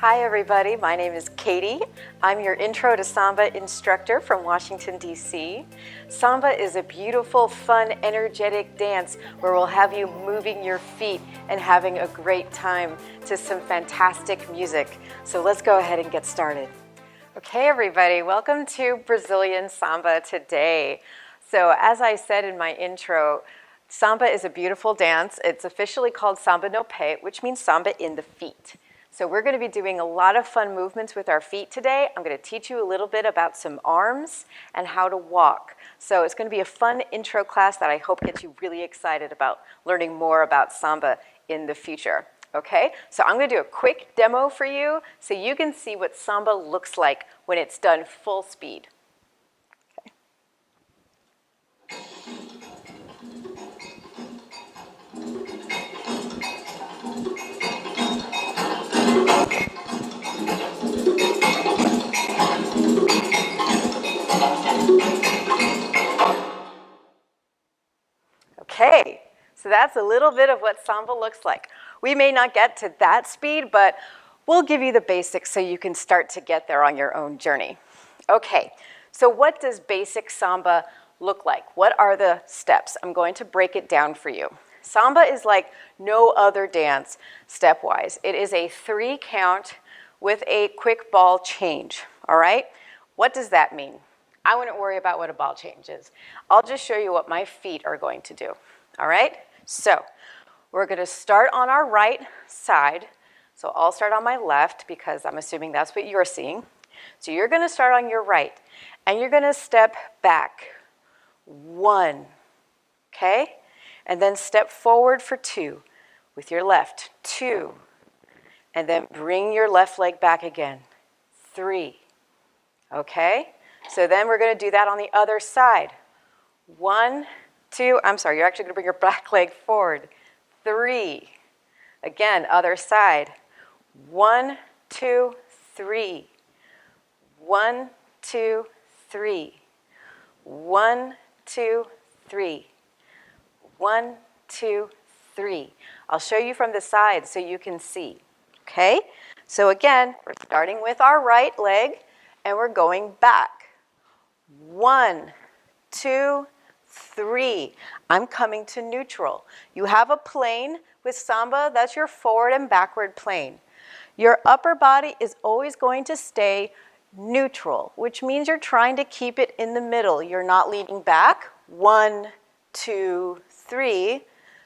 Hi everybody, my name is Katie. I'm your Intro to Samba instructor from Washington, D.C. Samba is a beautiful, fun, energetic dance where we'll have you moving your feet and having a great time to some fantastic music. So let's go ahead and get started. Okay everybody, welcome to Brazilian Samba today. So as I said in my intro, Samba is a beautiful dance. It's officially called Samba no Pé, which means Samba in the feet. So we're going to be doing a lot of fun movements with our feet today. I'm going to teach you a little bit about some arms and how to walk. So it's going to be a fun intro class that I hope gets you really excited about learning more about Samba in the future. Okay, so I'm going to do a quick demo for you so you can see what Samba looks like when it's done full speed. Okay, so that's a little bit of what Samba looks like. We may not get to that speed, but we'll give you the basics so you can start to get there on your own journey. Okay, so what does basic Samba look like? What are the steps? I'm going to break it down for you. Samba is like no other dance stepwise. It is a 3 count with a quick ball change, all right? What does that mean? I wouldn't worry about what a ball change is. I'll just show you what my feet are going to do, all right? So we're going to start on our right side. So I'll start on my left because I'm assuming that's what you're seeing. So you're going to start on your right, and you're going to step back 1, okay? And then step forward for 2 with your left, 2. And then bring your left leg back again, 3, okay? So then we're going to do that on the other side. 1, 2, I'm sorry, you're actually going to bring your back leg forward. 3. Again, other side. 1, 2, 3. 1, 2, 3. 1, 2, 3. 1, 2, 3. I'll show you from the side so you can see. Okay? So again, we're starting with our right leg and we're going back. 1, 2, 3. I'm coming to neutral. You have a plane with Samba, that's your forward and backward plane. Your upper body is always going to stay neutral, which means you're trying to keep it in the middle. You're not leaning back. 1, 2, 3.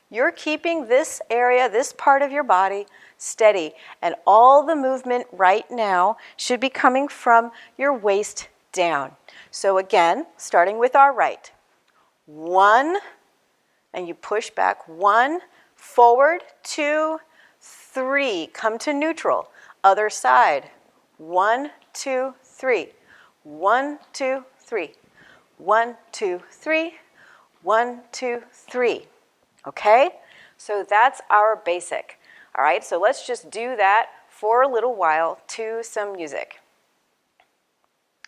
You're keeping this area, this part of your body steady. And all the movement right now should be coming from your waist down. So again, starting with our right. 1, and you push back. 1, forward, 2, 3. Come to neutral. Other side. 1, 2, 3. 1, 2, 3. 1, 2, 3. 1, 2, 3. Okay? So that's our basic. All right, so let's just do that for a little while to some music.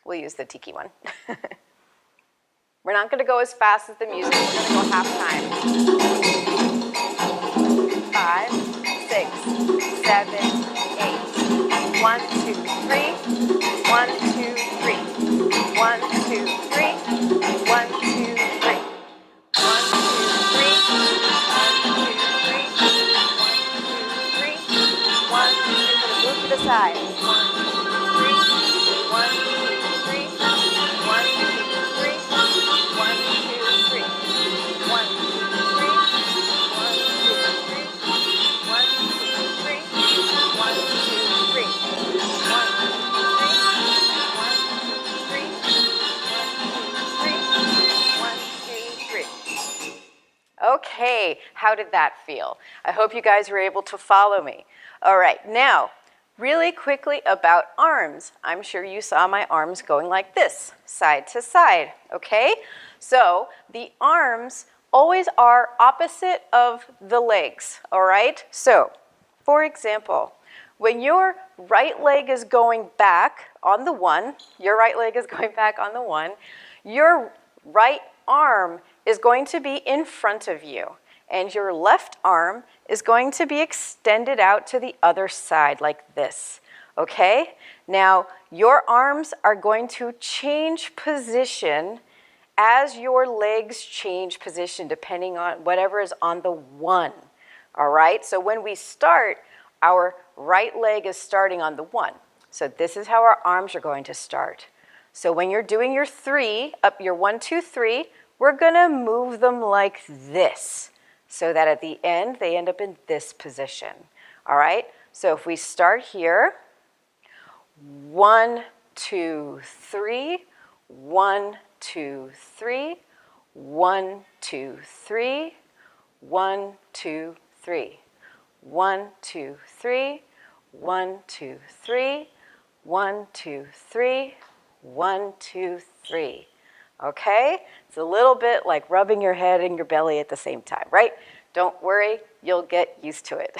We'll use the tiki one. We're not going to go as fast as the music. We're going to go half time. 5, 6, 7, 8. 1, 2, 3. 1, 2, 3. 1, 2, 3. 1, 2, 3. 1, 2, 3. 1, 2, 3. 1, 2, 3. 1, 2, 3. Move to the side. 1, 2, 3. Okay, how did that feel? I hope you guys were able to follow me. All right, now, really quickly about arms. I'm sure you saw my arms going like this, side to side, okay? So the arms always are opposite of the legs, all right? So, for example, when your right leg is going back on the 1, your right leg is going back on the 1, your right arm is going to be in front of you, and your left arm is going to be extended out to the other side like this. Okay? Now, your arms are going to change position as your legs change position, depending on whatever is on the 1. All right? So when we start, our right leg is starting on the 1. So this is how our arms are going to start. So when you're doing your 3, up your 1, 2, 3, we're going to move them like this, so that at the end, they end up in this position. All right? So if we start here, 1, 2, 3, 1, 2, 3, 1, 2, 3, 1, 2, 3, 1, 2, 3, 1, 2, 3, 1, 2, 3, 1, 2, 3. Okay? It's a little bit like rubbing your head and your belly at the same time, right? Don't worry, you'll get used to it.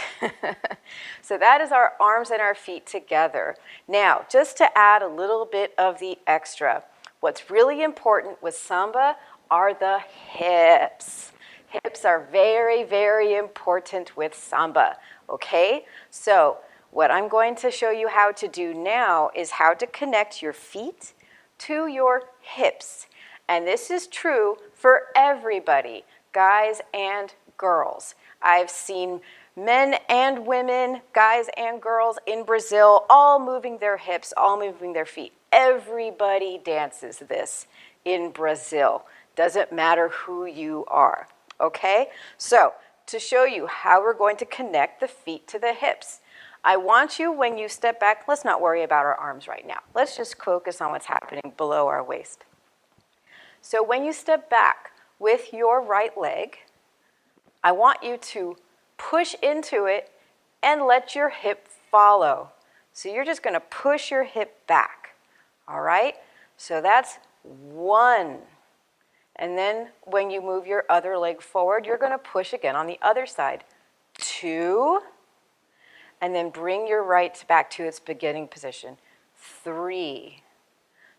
So that is our arms and our feet together. Now, just to add a little bit of the extra, what's really important with Samba are the hips. Hips are very, very important with Samba, okay? So what I'm going to show you how to do now is how to connect your feet to your hips. And this is true for everybody, guys and girls. I've seen men and women, guys and girls in Brazil, all moving their hips, all moving their feet. Everybody dances this in Brazil. Doesn't matter who you are, okay? So to show you how we're going to connect the feet to the hips, I want you, when you step back, let's not worry about our arms right now. Let's just focus on what's happening below our waist. So when you step back with your right leg, I want you to push into it and let your hip follow. So you're just going to push your hip back, all right? So that's 1. And then when you move your other leg forward, you're going to push again on the other side. 2. And then bring your right back to its beginning position. 3.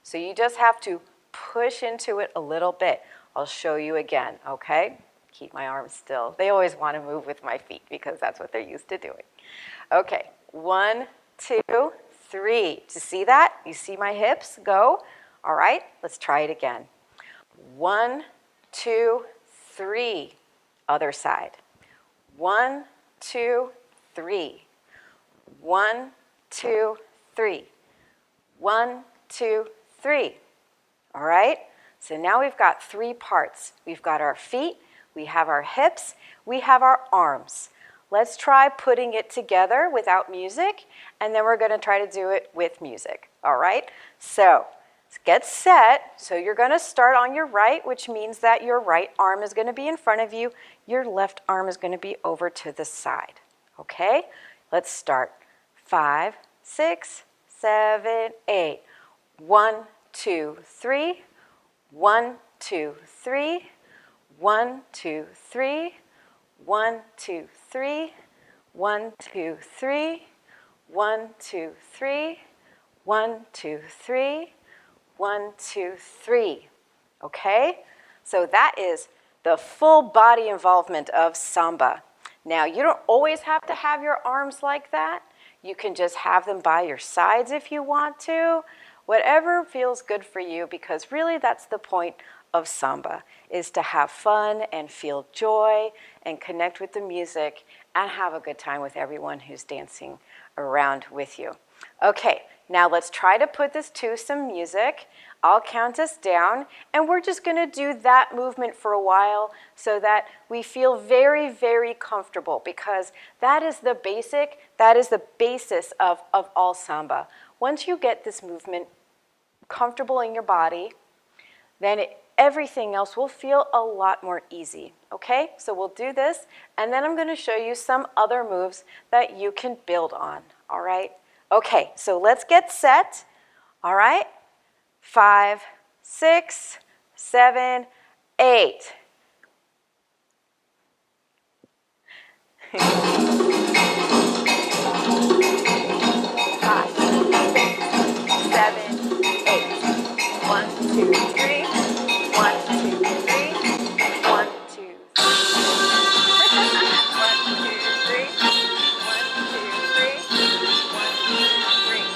So you just have to push into it a little bit. I'll show you again, okay? Keep my arms still. They always want to move with my feet because that's what they're used to doing. Okay, 1, 2, 3. To see that? You see my hips go? All right, let's try it again. 1, 2, 3. Other side. 1, 2, 3. 1, 2, 3. 1, 2, 3. All right? So now we've got 3 parts. We've got our feet, we have our hips, we have our arms. Let's try putting it together without music, and then we're going to try to do it with music. All right? So get set. So you're going to start on your right, which means that your right arm is going to be in front of you. Your left arm is going to be over to the side. Okay? Let's start. 5, 6, 7, 8. 1, 2, 3. 1, 2, 3. 1, 2, 3. 1, 2, 3. 1, 2, 3. 1, 2, 3. 1, 2, 3. 1, 2, 3. Okay? So that is the full body involvement of Samba. Now, you don't always have to have your arms like that. You can just have them by your sides if you want to. Whatever feels good for you, because really that's the point of Samba, is to have fun and feel joy and connect with the music and have a good time with everyone who's dancing around with you. Okay, now let's try to put this to some music. I'll count us down, and we're just going to do that movement for a while so that we feel very, very comfortable, because that is the basis of all Samba. Once you get this movement comfortable in your body, then everything else will feel a lot more easy, okay? So we'll do this, and then I'm going to show you some other moves that you can build on, all right? Okay, so let's get set, all right? 5, 6, 7, 8. 5, 6, 7, 8. 1, 2, 3. 1, 2, 3. 1, 2, 3. 1, 2, 3. 1, 2, 3. 1, 2, 3.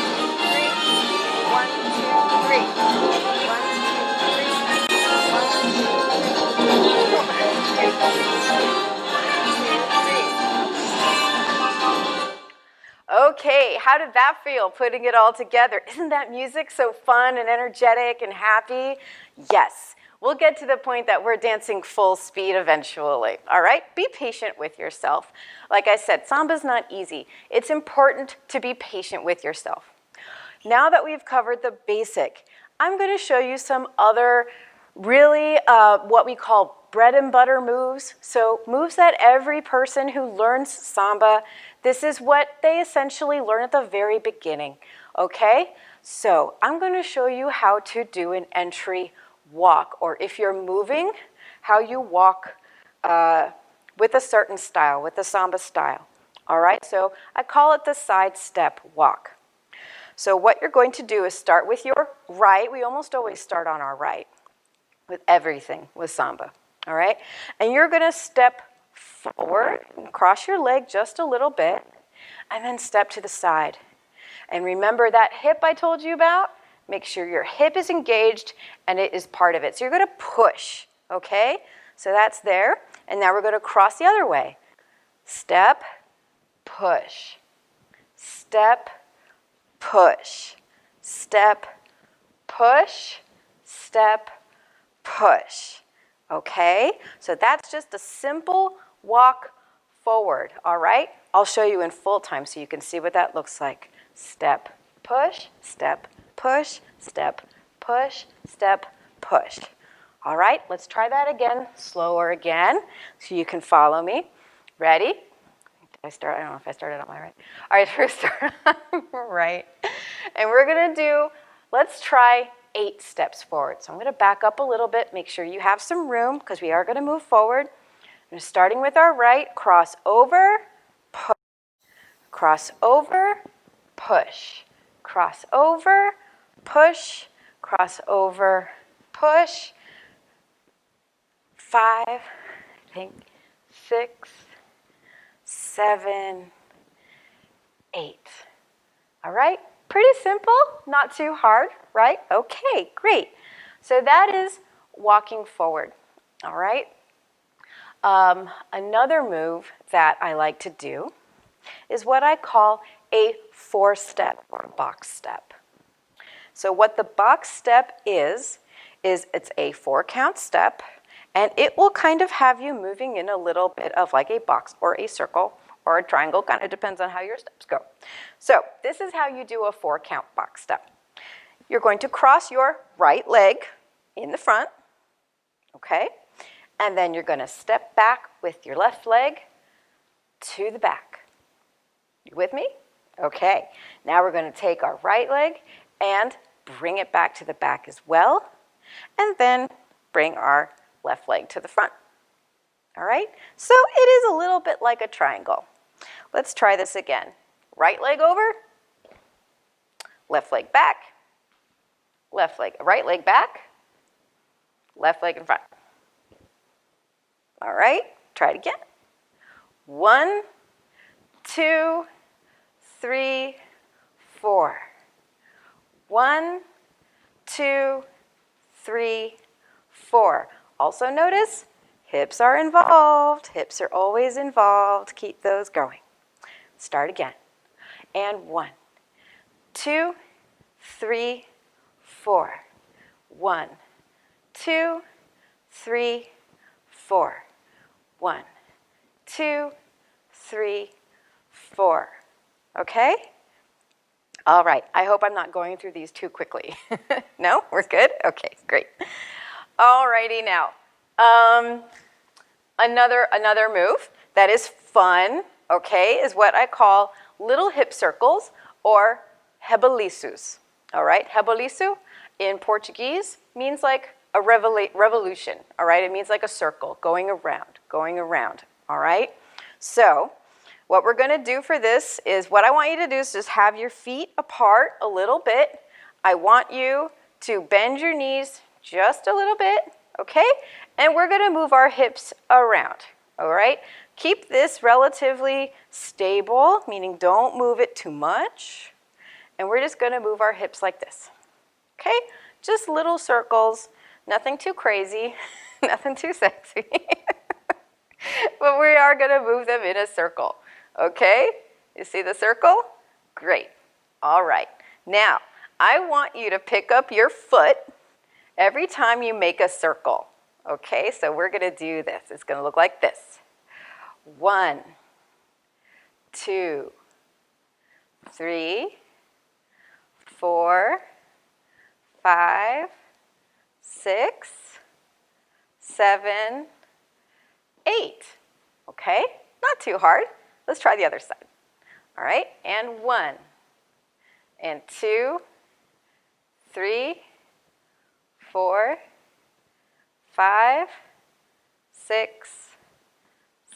three. 1, 2, 3. 1, 2, 3. 1, 2, 3. 1, 2, 3. Okay, how did that feel, putting it all together? Isn't that music so fun and energetic and happy? Yes. We'll get to the point that we're dancing full speed eventually, all right? Be patient with yourself. Like I said, Samba's not easy. It's important to be patient with yourself. Now that we've covered the basic, I'm going to show you some other really what we call bread and butter moves. So moves that every person who learns Samba, this is what they essentially learn at the very beginning, okay? So I'm going to show you how to do an entry walk, or if you're moving, how you walk with a certain style, with the Samba style. All right, so I call it the side step walk. So what you're going to do is start with your right. We almost always start on our right with everything with Samba. All right, and you're going to step forward and cross your leg just a little bit, and then step to the side. And remember that hip I told you about? Make sure your hip is engaged and it is part of it. So you're going to push, okay? So that's there. And now we're going to cross the other way. Step, push. Step, push. Step, push. Step, push. Okay? So that's just a simple walk forward, all right? I'll show you in full time so you can see what that looks like. Step, push, step, push, step, push, step, push. All right, let's try that again, slower again, so you can follow me. Ready? I don't know if I started on my right. All right, first start on right. And we're gonna do, let's try 8 steps forward. So I'm gonna back up a little bit, make sure you have some room, because we are gonna move forward. And starting with our right, cross over, push. Cross over, push. Cross over, push, cross over, push. 5, I think, 6, 7, 8. All right, pretty simple, not too hard, right? Okay, great. So that is walking forward, all right? Another move that I like to do is what I call a 4-step or box step. So what the box step is it's a 4-count step, and it will kind of have you moving in a little bit of like a box or a circle or a triangle, kind of depends on how your steps go. So this is how you do a 4-count box step. You're going to cross your right leg in the front, okay? And then you're going to step back with your left leg to the back. You with me? Okay. Now we're going to take our right leg and bring it back to the back as well, and then bring our left leg to the front. All right? So it is a little bit like a triangle. Let's try this again. Right leg over, left leg back, right leg back, left leg in front. All right, try it again. 1, 2, 3, 4. 1, 2, 3, 4. Also notice, hips are involved. Hips are always involved. Keep those going. Start again. And 1, 2, 3, 4. 1, 2, 3, 4. 1, 2, 3, 4. Okay? All right. I hope I'm not going through these too quickly. No? We're good? Okay, great. All righty now. Another move that is fun, okay, is what I call little hip circles or reboliços. All right? Reboliço in Portuguese means like a revolution, all right? It means like a circle, going around, all right? So what we're going to do for this is, what I want you to do is just have your feet apart a little bit. I want you to bend your knees just a little bit, okay? And we're going to move our hips around, all right? Keep this relatively stable, meaning don't move it too much. And we're just going to move our hips like this, okay? Just little circles, nothing too crazy, nothing too sexy. But we are going to move them in a circle, okay? You see the circle? Great. All right. Now, I want you to pick up your foot every time you make a circle, okay? So we're going to do this. It's going to look like this. 1, 2, 3, 4, 5, 6, 7, 8. Okay? Not too hard. Let's try the other side. All right? And 1, and 2, 3, 4, 5, 6,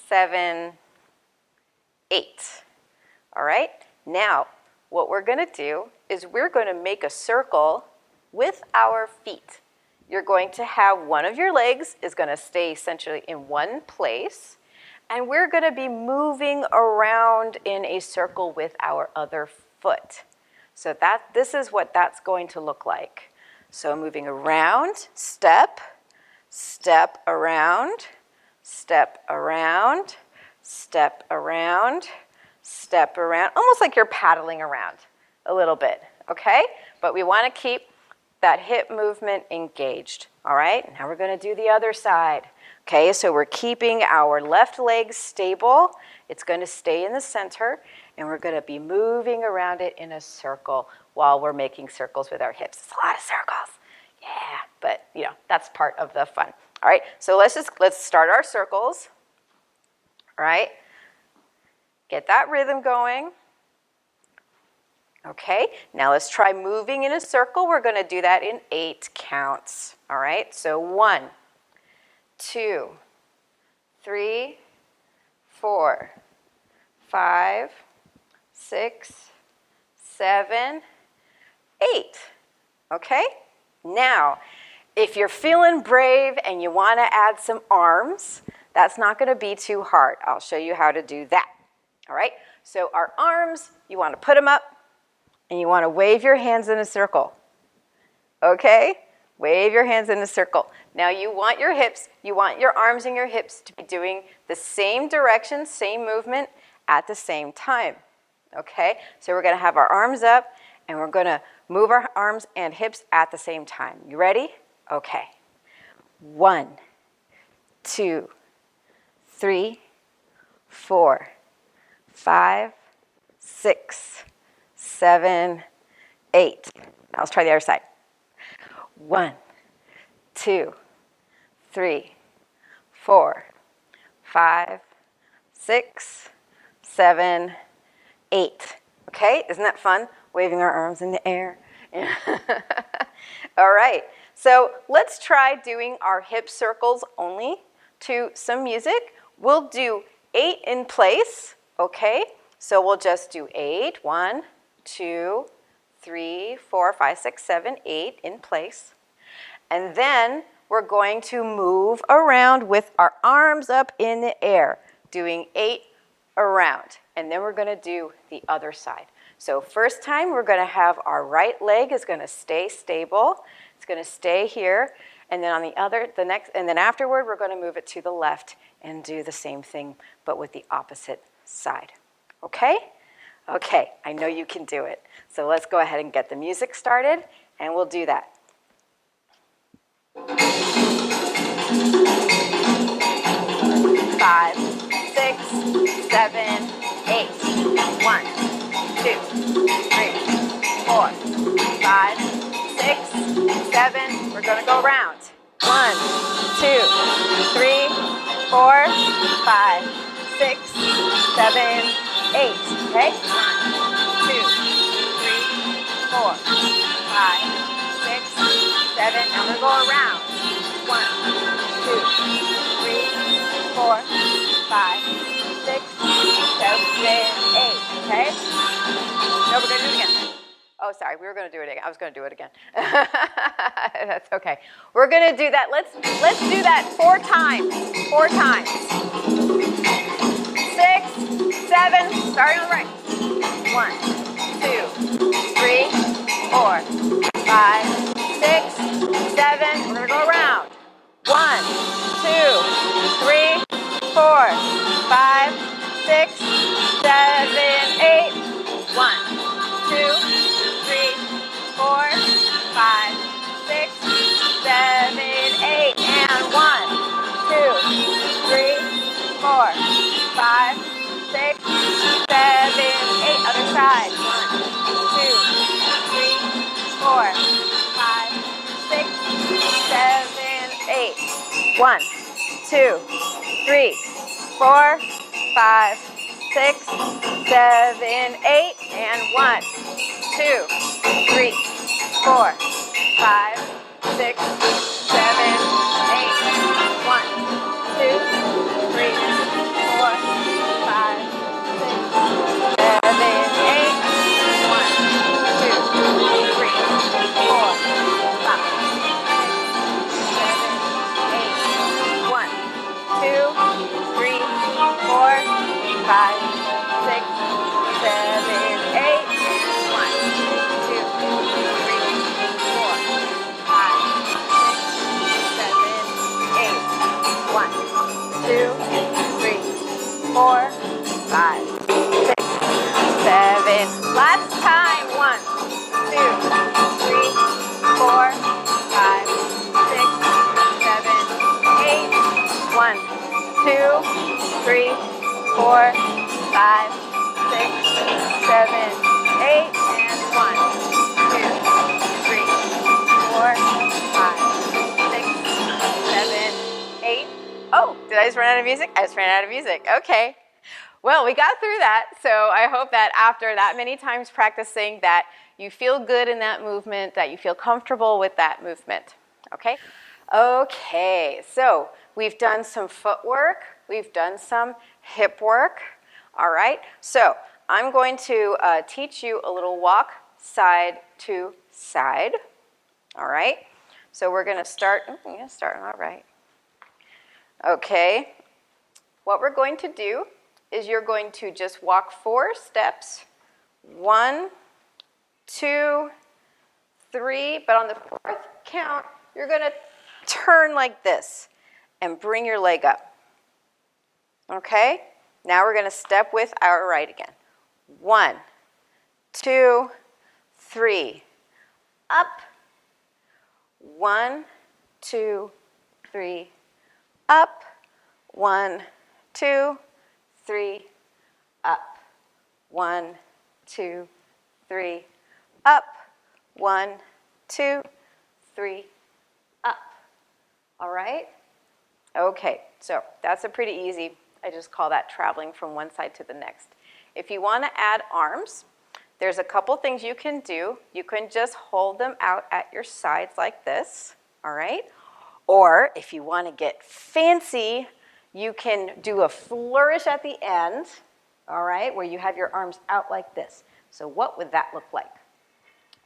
7, 8. All right? Now, what we're going to do is we're going to make a circle with our feet. You're going to have one of your legs is going to stay essentially in one place, and we're going to be moving around in a circle with our other foot. So this is what that's going to look like. So moving around, step, step around, step around, step around, step around, almost like you're paddling around a little bit, okay? But we want to keep that hip movement engaged, all right? Now we're going to do the other side, okay? So we're keeping our left leg stable. It's going to stay in the center, and we're going to be moving around it in a circle while we're making circles with our hips. It's a lot of circles, yeah, but you know, that's part of the fun. All right, so let's start our circles, all right? Get that rhythm going. Okay, now let's try moving in a circle. We're going to do that in 8 counts. All right, so 1, 2, 3, 4, 5, 6, 7, 8. Okay, now if you're feeling brave and you want to add some arms, that's not going to be too hard. I'll show you how to do that. All right, so our arms, you want to put them up. And you want to wave your hands in a circle, okay? Wave your hands in a circle. Now you want your hips, you want your arms and your hips to be doing the same direction, same movement at the same time, okay? So we're going to have our arms up, and we're going to move our arms and hips at the same time. You ready? Okay. 1, 2, 3, 4, 5, 6, 7, 8. Now let's try the other side. 1, 2, 3, 4, 5, 6, 7, 8. Okay, isn't that fun? Waving our arms in the air. All right, so let's try doing our hip circles only to some music. We'll do 8 in place, okay? So we'll just do 8, 1, 2, 3, 4, 5, 6, 7, 8 in place. And then we're going to move around with our arms up in the air, doing 8 around. And then we're going to do the other side. So first time we're going to have our right leg is going to stay stable. It's going to stay here. And then on and then afterward we're going to move it to the left and do the same thing but with the opposite side. Okay? Okay, I know you can do it. So let's go ahead and get the music started, and we'll do that. 5, 6, 7, 8. 1, 2, 3, 4, 5, 6, 7. We're going to go around. 1, 2, 3, 4, 5, 6, 7, 8. Okay? 1, 2, 3, 4, 5, 6, 7. Now we're going to go around. 1, 2, 3, 4, 5, 6, 7, 8. Okay? No, we're going to do it again. Oh, sorry, we were going to do it again. I was going to do it again. That's okay. We're going to do that. Let's do that 4 times. 4 times. 6, 7, starting on the right. 1, 2, 3, 4, 5, 6, 7. We're going to go around. 1, 2, 3, 4, 5, 6, 7, 8. 1, 2, 3, 4, 5, 6, 7, 8. And 1, 2, 3, 4, 5, 6, 7, 8. Other side. 1, 2, 3, 4, 5, 6, 7, 8. 1, 2, 3, 4, 5, 6, 7, 8. And 1, 2, 3, 4, 5, 6, 7, 8. 1, 2, 3, 4, 5, 6, 7, 8. 1, 2, 3, 4, 5, 6, 7, 8. 1, 2, 3, 4, 5, 6, 7, 8. 1, 2, 3, 4, 5, 6, 7, 8. 1, 2, 3, 4, 5, 6, 7. Last time. 1, 2, 3, 4, 5, 6, 7, 8. 1, 2, 3, 4, 5, 6, 7, 8. And 1, 2, 3, 4, 5, 6, 7, 8. Oh, did I just run out of music? I just ran out of music. Okay. Well, we got through that, so I hope that after that many times practicing that you feel good in that movement, that you feel comfortable with that movement. Okay? Okay, so we've done some footwork, we've done some hip work. All right, so I'm going to teach you a little walk side to side. All right, so we're going to start, all right. Okay, what we're going to do is you're going to just walk 4 steps. 1, 2, 3, but on the 4th count, you're going to turn like this and bring your leg up. Okay? Now we're going to step with our right again. 1, 2, 3, up. 1, 2, 3, up. 1, 2, 3, up. 1, 2, 3, up. 1, 2, 3, up. All right? Okay, so that's a pretty easy, I just call that traveling from one side to the next. If you want to add arms, there's a couple things you can do. You can just hold them out at your sides like this, all right? Or if you want to get fancy, you can do a flourish at the end, all right, where you have your arms out like this. So what would that look like?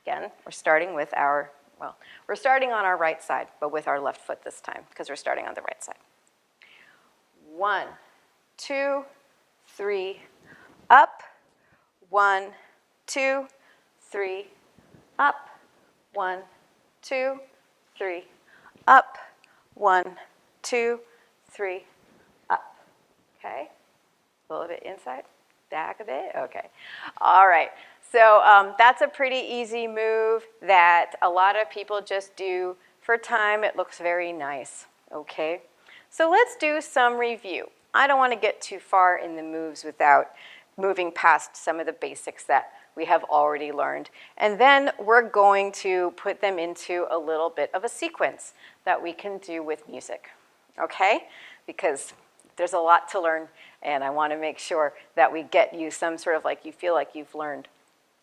Again, we're starting with our, well, we're starting on our right side, but with our left foot this time, because we're starting on the right side. 1, 2, 3, up. 1, 2, 3, up. 1, 2, 3, up. 1, 2, 3, up. Okay? A little bit inside, back a bit. Okay. All right. So that's a pretty easy move that a lot of people just do for time. It looks very nice. Okay. So let's do some review. I don't want to get too far in the moves without moving past some of the basics that we have already learned. And then we're going to put them into a little bit of a sequence that we can do with music. Okay? Because there's a lot to learn, and I want to make sure that we get you some sort of like you feel like you've learned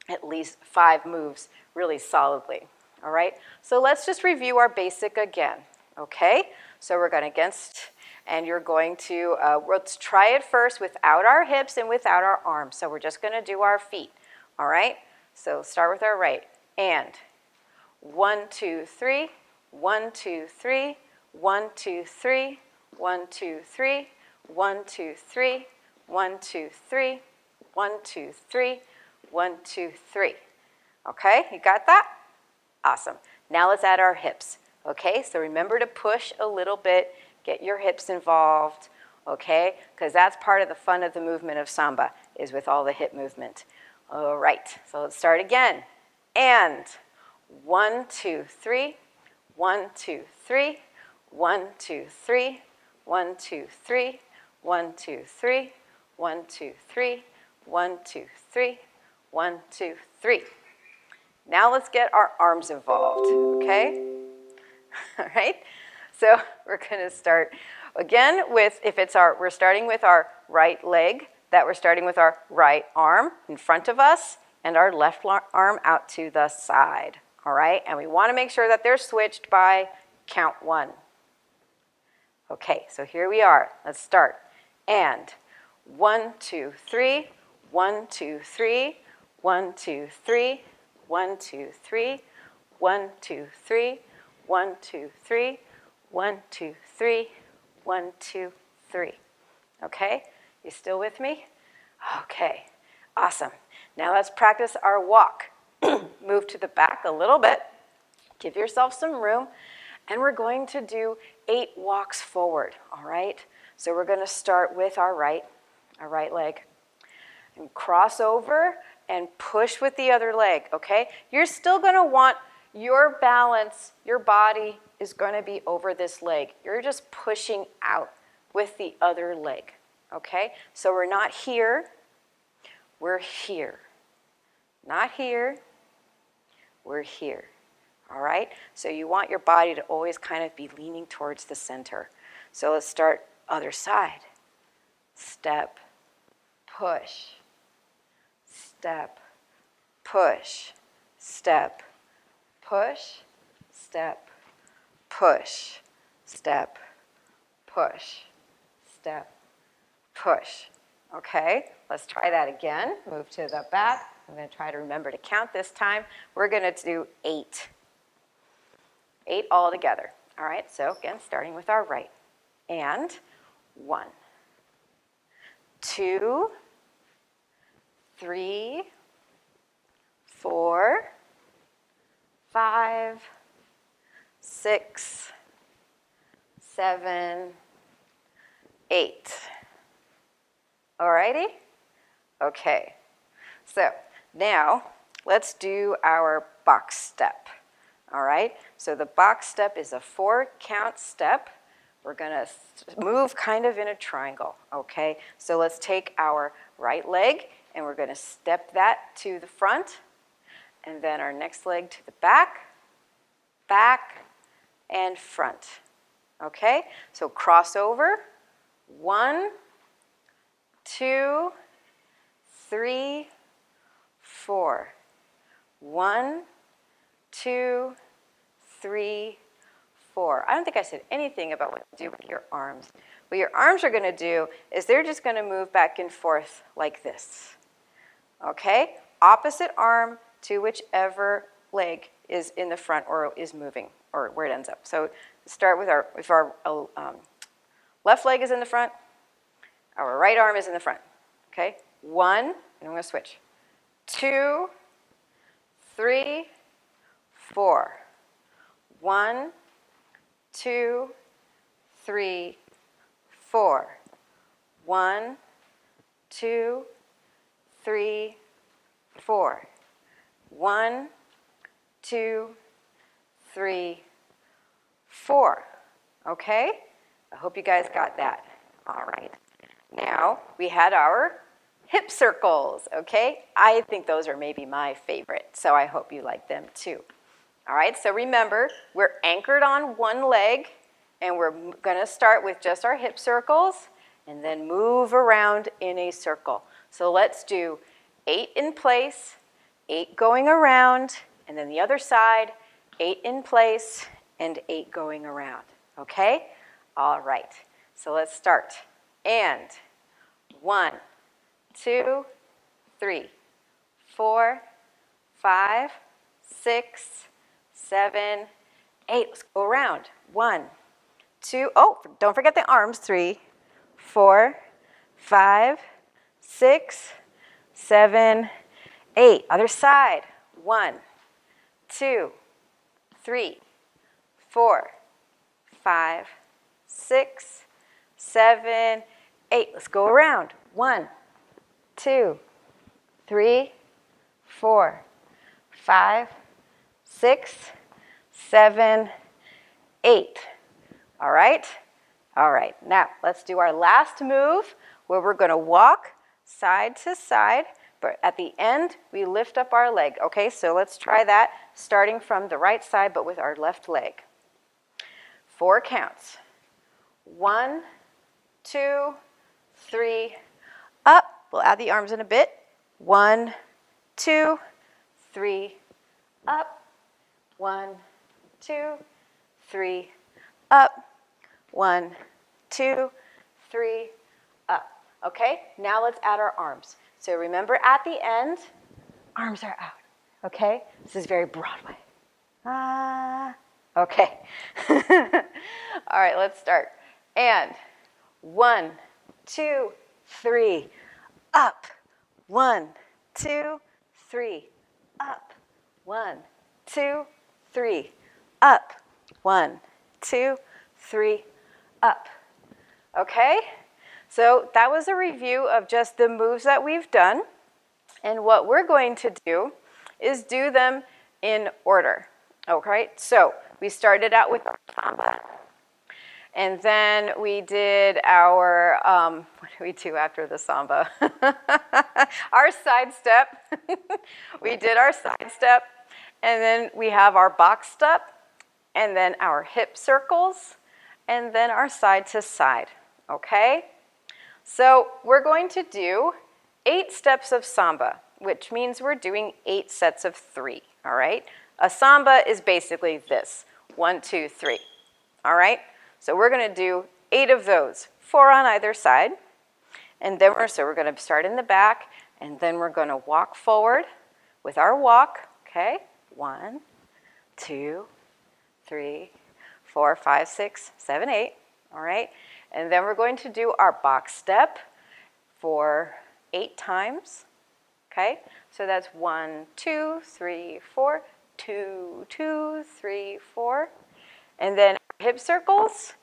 at least 5 moves really solidly. All right? So let's just review our basic again. Okay? So we're going against And you're going to, let's try it first without our hips and without our arms. So we're just going to do our feet, all right? So start with our right. And 1, 2, 3, 1, 2, 3, 1, 2, 3, 1, 2, 3, 1, 2, 3, 1, 2, 3, 1, 2, 3, 1, 2, 3. Okay, you got that? Awesome. Now let's add our hips. Okay, so remember to push a little bit, get your hips involved, okay? Because that's part of the fun of the movement of Samba, is with all the hip movement. All right, so let's start again. And 1, 2, 3, 1, 2, 3, 1, 2, 3, 1, 2, 3, 1, 2, 3, 1, 2, 3, 1, 2, 3, 1, 2, 3. Now let's get our arms involved, okay? All right, so we're going to start again with, we're starting with our right leg, that we're starting with our right arm in front of us and our left arm out to the side, all right? And we want to make sure that they're switched by count 1. Okay, so here we are. Let's start. And 1, 2, 3, 1, 2, 3, 1, 2, 3, 1, 2, 3, 1, 2, 3, 1, 2, 3, 1, 2, 3, 1, 2, 3. Okay, you still with me? Okay, awesome. Now let's practice our walk. Move to the back a little bit. Give yourself some room. And we're going to do 8 walks forward, all right? So we're going to start with our right leg. And cross over and push with the other leg, okay? You're still going to want your balance, your body is going to be over this leg. You're just pushing out with the other leg, okay? So we're not here, we're here. Not here, we're here, all right? So you want your body to always kind of be leaning towards the center. So let's start other side. Step, push, step, push, step, push, step, push, step, push, step, push. Okay, let's try that again. Move to the back. I'm going to try to remember to count this time. We're going to do 8. 8 all together. All right, so again, starting with our right. And 1, 2, 3, 4, 5, 6, 7, 8. All righty? Okay. So now let's do our box step. All right? So the box step is a 4-count step. We're going to move kind of in a triangle, okay? So let's take our right leg and we're going to step that to the front, and then our next leg to the back, back, and front. Okay? So cross over. 1, 2, 3, 4. 1, 2, 3, 4. I don't think I said anything about what to do with your arms. What your arms are going to do is they're just going to move back and forth like this. Okay? Opposite arm to whichever leg is in the front or is moving, or where it ends up. So start with if our left leg is in the front, our right arm is in the front. Okay? 1, and I'm going to switch. 2, 3, 4. 1, 2, 3, 4. 1, 2, 3, 4. 1, 2, 3, 4. Okay? I hope you guys got that. All right. Now, we had our hip circles, okay? I think those are maybe my favorite, so I hope you like them too. All right, so remember, we're anchored on one leg, and we're going to start with just our hip circles, and then move around in a circle. So let's do 8 in place, 8 going around, and then the other side, 8 in place, and 8 going around, okay? All right, So let's start. And 1, 2, 3, 4, 5, 6, 7, 8. Let's go around. 1, 2, oh, don't forget the arms. 3, 4, 5, 6, 7, 8. Other side. 1, 2, 3, 4, 5, 6, 7, 8. Let's go around. 1, 2, 3, 4, 5, 6, 7, 8. All right? All right. Now, let's do our last move where we're going to walk side to side, but at the end, we lift up our leg. Okay, so let's try that, starting from the right side, but with our left leg. 4 counts. 1, 2, 3, up. We'll add the arms in a bit. 1, 2, 3, up. 1, 2, 3, up. 1, 2, 3, up. Okay, now let's add our arms. So remember at the end, arms are out. Okay, this is very Broadway. Okay. All right, let's start. And 1, 2, 3, up. 1, 2, 3, up. 1, 2, 3, up. 1, 2, 3, up. Okay? So that was a review of just the moves that we've done. And what we're going to do is do them in order. Okay? So we started out with our Samba. And then we did our, what do we do after the Samba? Our side step. We did our side step. And then we have our box step. And then our hip circles. And then our side to side. Okay? So we're going to do 8 steps of Samba, which means we're doing 8 sets of 3. All right? A Samba is basically this. 1, 2, 3. All right? So we're going to do 8 of those, 4 on either side. And then we're going to start in the back, and then we're going to walk forward with our walk. Okay? 1, 2, 3, 4, 5, 6, 7, 8. All right? And then we're going to do our box step for 8 times. Okay? So that's 1, 2, 3, 4, 2, 2, 3, 4. And then hip circles,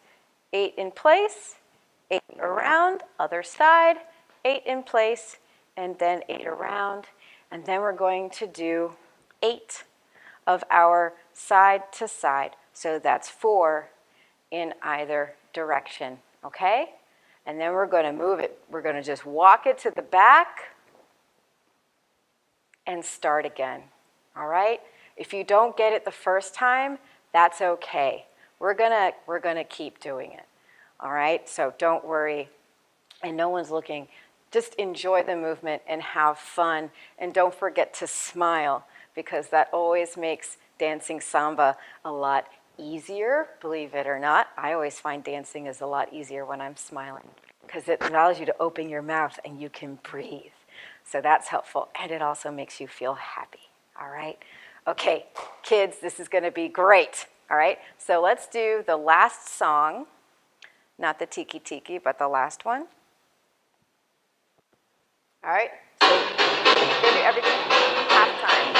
8 in place, 8 around, other side, 8 in place, and then 8 around. And then we're going to do 8 of our side to side. So that's 4 in either direction, okay? And then we're going to move it. We're going to just walk it to the back and start again, all right? If you don't get it the first time, that's okay. We're gonna keep doing it, all right? So don't worry, and no one's looking. Just enjoy the movement and have fun, and don't forget to smile, because that always makes dancing Samba a lot easier, believe it or not. I always find dancing is a lot easier when I'm smiling, because it allows you to open your mouth and you can breathe. So that's helpful, and it also makes you feel happy, all right? Okay, kids, this is gonna be great. All right, so let's do the last song, not the Tiki Tiki, but the last one. All right, so we're gonna do everything half time.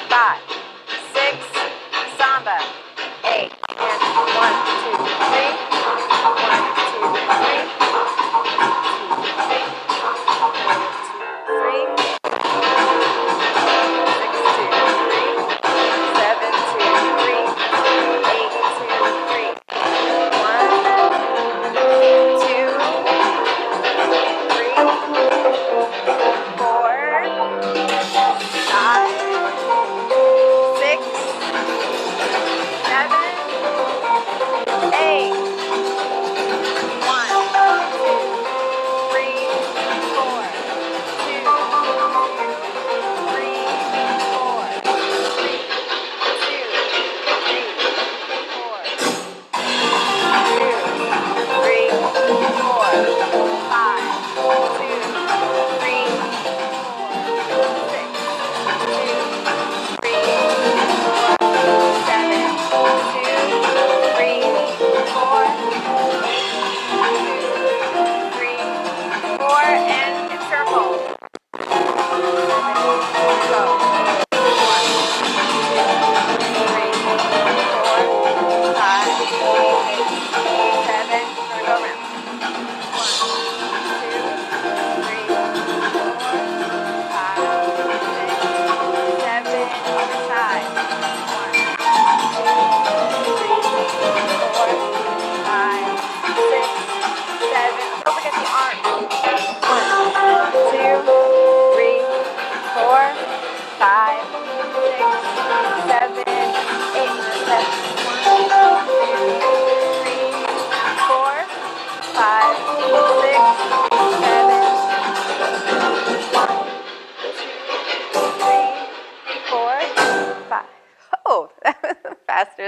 5, 6, Samba, 8, and 1, 2, 3, 1, 2, 3, 2, 3, 3, 4,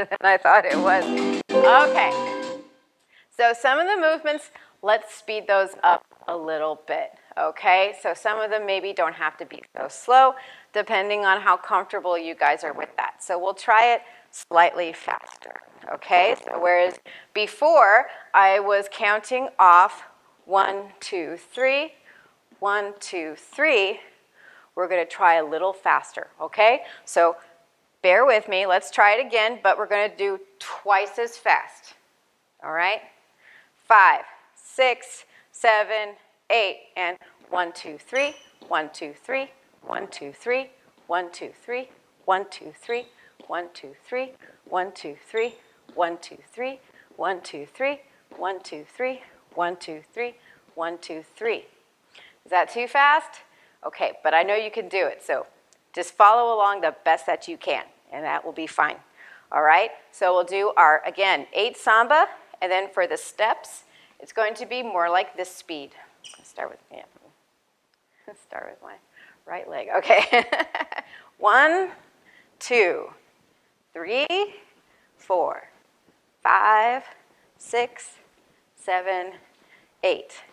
harder than I thought it was. Okay. So some of the movements, let's speed those up a little bit, okay? So some of them maybe don't have to be so slow, depending on how comfortable you guys are with that. So we'll try it slightly faster, okay? So whereas before I was counting off 1, 2, 3, 1, 2, 3, we're going to try a little faster, okay? So bear with me. Let's try it again, but we're going to do twice as fast, all right? 5, 6, 7, 8, and 1, 2, 3, 1, 2, 3, 1, 2, 3, 1, 2, 3, 1, 2, 3, 1, 2, 3, 1, 2, 3, 1, 2, 3, 1, 2, 3, 1, 2, 3, 1, 2, 3, 1, 2, 3. Is that too fast? Okay, but I know you can do it, so just follow along the best that you can, and that will be fine. All right, so we'll do our, again, 8 samba, and then for the steps, it's going to be more like this speed. Let's start with my right leg. Okay. 1, 2, 3, 4, 5, 6, 7, 8.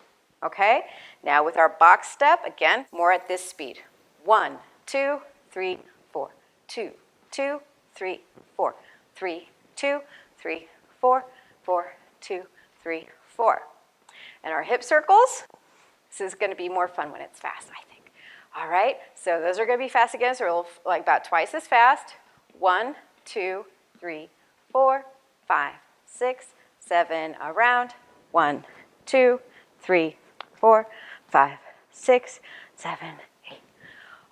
Okay? Now with our box step, again, more at this speed. 1, 2, 3, 4, 2, 2, 3, 4, 3, 2, 3, 4, 4, 2, 3, 4. And our hip circles, this is going to be more fun when it's fast, I think. All right, so those are going to be fast again, so we'll like about twice as fast. 1, 2, 3, 4, 5, 6, 7, around. 1, 2, 3, 4, 5, 6, 7, 8.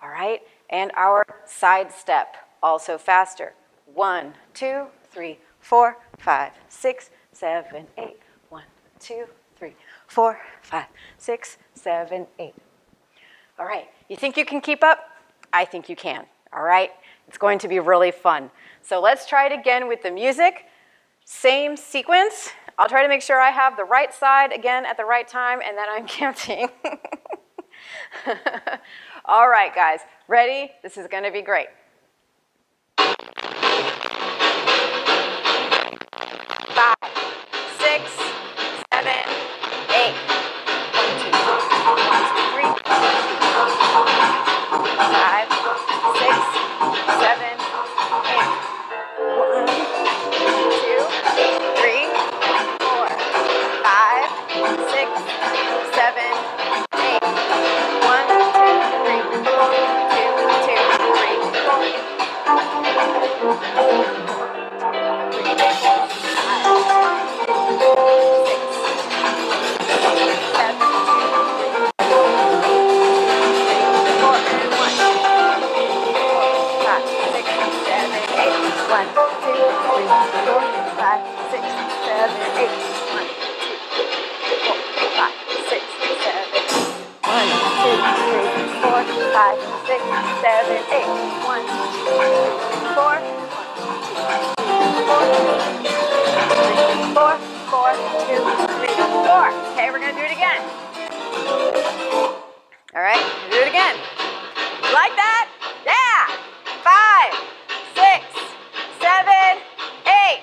All right, and our side step, also faster. 1, 2, 3, 4, 5, 6, 7, 8. 1, 2, 3, 4, 5, 6, 7, 8. All right, you think you can keep up? I think you can, all right? It's going to be really fun. So let's try it again with the music. Same sequence. I'll try to make sure I have the right side again at the right time, and then I'm counting. All right, guys, ready? This is going to be great. 5, 6, 7, 8. 1, 2, 3, 5, 6, 7, 8. 1, 2, 3, 4, 5, 6, 7, 8. 1, 2, 3, 4, 2, 2, 3, 4. Okay, we're going to do it again. All right, do it again. You like that? Yeah. 5, 6, 7, 8.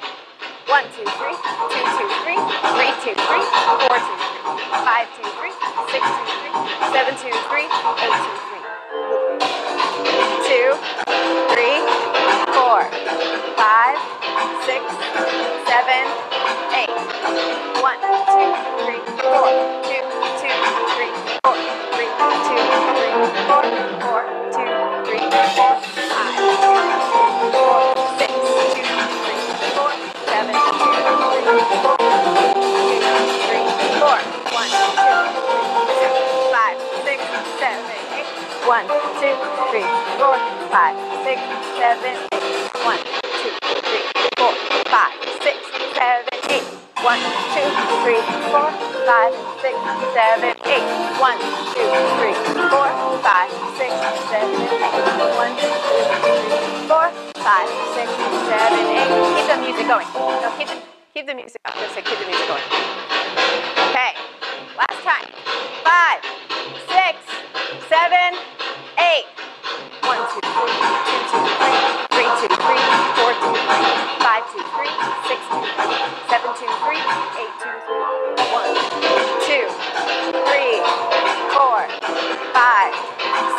1, 2, 3, 2, 2, 3, 3, 2, 3, 4, 2, 3, 5, 2, 3, 6, 2, 3, 7, 2, 3, 8, 2, 3. 2, 3, 4, 5, 6, 7, 8. 1, 2, 3, 4, 2, 2, 3, 4, 3, 2, 3, 4, 4, 2, 3, 4, 5, 4, 6, 2, 3, 4, 7, 2, 3, 4, 2, 3, 4. 1, 2, 5, 6, 7, 8. 1, 2, 3, 4, 5, 6, 7, 8. 1, 2, 3, 4, 5, 6, 7, 8. 1, 2, 3, 4, 5, 6, 7, 8. 1, 2, 3, 4, 5, 6, 7, 8. 1, 2, 3, 4, 5, 6, 7, 8. Keep the music going. No, keep the music. I'm going to say keep the music going. Okay, last time. 5, 6, 7, 8. 1, 2, 3, 2, 2, 3, 3, 2, 3, 4, 2, 3, 5, 2,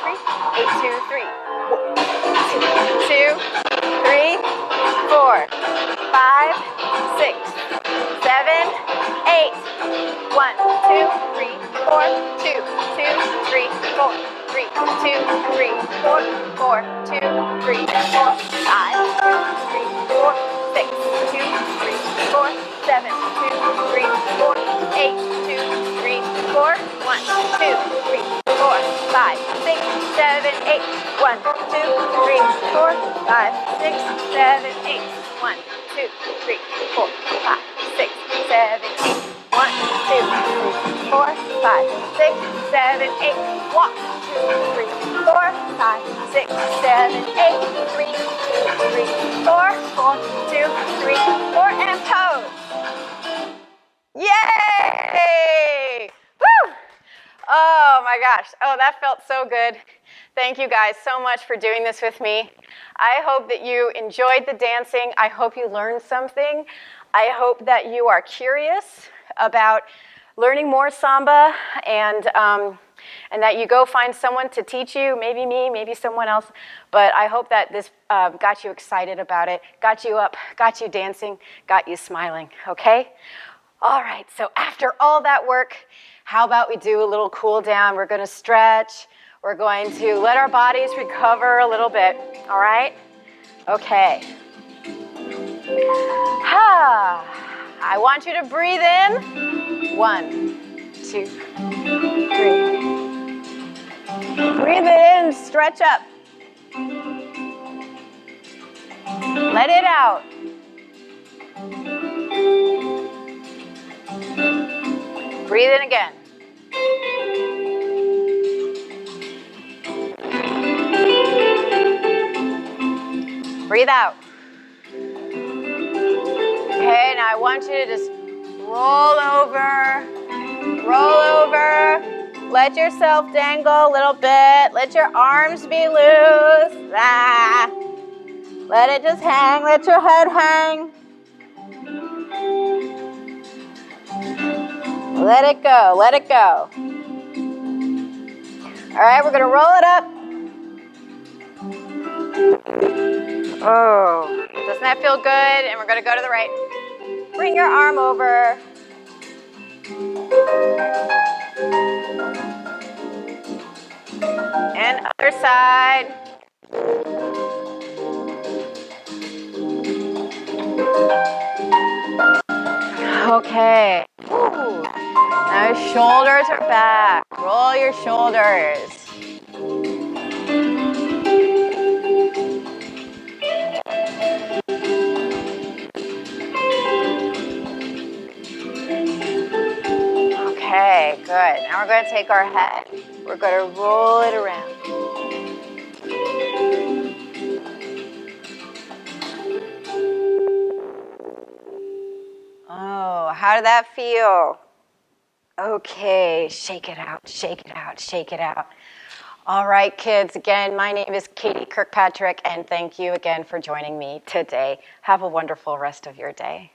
3. 8, 2, 3. 2, 3, 4, 5, 6, 7, 8. 1, 2, 3, 4. 2, 2, 3, 4. 3, 2, 3, 4. 4, 2, 3, 4. 5, 2, 3, 4. 6, 2, 3, 4. 7, 2, 3, 4. 8, 2, 3, 4. 1, 2, 3, 4, 5, 6, 7, 8. 1, 2, 3, 4, 5, 6, 7, 8. 1, 2, 3, 4, 5, 6, 7, 8. 1, 2, 3, 4, 5, 6, 7, 8. Walk. 2, 3, 4, 5, 6, 7, 8. 3, 2, 3, 4, 4, 2, 3, 4, and pose. Yay! Woo! Oh my gosh. Oh, that felt so good. Thank you guys so much for doing this with me. I hope that you enjoyed the dancing. I hope you learned something. I hope that you are curious about learning more samba and that you go find someone to teach you, maybe me, maybe someone else. But I hope that this got you excited about it, got you up, got you dancing, got you smiling, okay? All right, so after all that work, how about we do a little cool down? We're going to stretch. We're going to let our bodies recover a little bit, all right? Okay. I want you to breathe in. 1, 2, 3. Breathe it in, stretch up. Let it out. Breathe in again. Breathe out. Okay, now I want you to just roll over, let yourself dangle a little bit. Let your arms be loose. Ah. Let it just hang. Let your head hang. Let it go. Let it go. All right, we're going to roll it up. Oh, doesn't that feel good? And we're going to go to the right. Bring your arm over. And other side. Okay. Ooh. Now your shoulders are back. Roll your shoulders. Okay, good. Now we're going to take our head. We're going to roll it around. Oh, how did that feel? Okay, shake it out, shake it out, shake it out. All right, kids, again, my name is Katie Kirkpatrick, and thank you again for joining me today. Have a wonderful rest of your day.